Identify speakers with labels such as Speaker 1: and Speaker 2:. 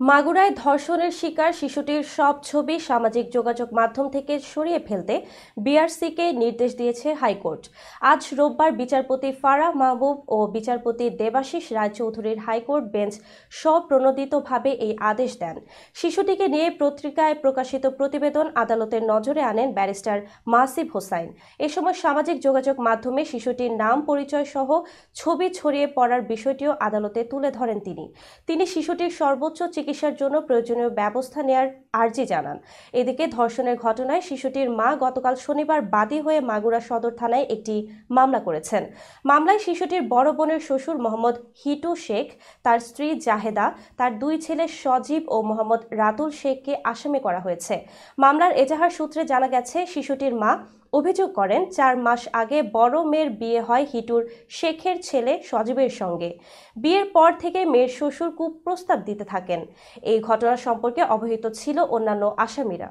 Speaker 1: মাগুরায় ধর্ষণের শিকার শিশুটির সব ছবি সামাজিক যোগাযোগ মাধ্যম থেকে সরিয়ে ফেলতে বিআরসিকে নির্দেশ দিয়েছে হাইকোর্ট। আজ রোববার বিচারপতি ফারাহ মাহবুব ও বিচারপতি দেবাশিস রায়চৌধুরীর হাইকোর্ট বেঞ্চ স্বপ্রণোদিতভাবে এই আদেশ দেন। শিশুটিকে নিয়ে পত্রিকায় প্রকাশিত প্রতিবেদন আদালতের নজরে আনেন ব্যারিস্টার মাসিব হোসাইন। এ সময় সামাজিক যোগাযোগ মাধ্যমে শিশুটির নাম পরিচয় সহ ছবি ছড়িয়ে পড়ার বিষয়টিও আদালতে তুলে ধরেন তিনি শিশুটির সর্বোচ্চ চিকিৎসার জন্য প্রয়োজনীয় ব্যবস্থা নেয়ার আর্জি জানান। এদিকে ধর্ষণের ঘটনায় শিশুটির মা গতকাল শনিবার বাদী হয়ে মাগুরা সদর থানায় একটি মামলা করেছেন। মামলায় শিশুটির বড় বোনের শ্বশুর মোহাম্মদ হিটু শেখ, তার স্ত্রী জাহেদা, তার দুই ছেলে সজীব ও মোহাম্মদ রাতুল শেখকে আসামি করা হয়েছে। মামলার এজাহার সূত্রে জানা গেছে, শিশুটির মা অভিযোগ করেন ৪ মাস আগে বড় মেয়ের বিয়ে হয় হিটুর শেখের ছেলে সজীবের সঙ্গে। বিয়ের পর থেকে মেয়ের শ্বশুর কুপ্রস্তাব দিতে থাকেন। এই ঘটনা সম্পর্কে অবহিত ছিল অন্যান্য আসামিরা।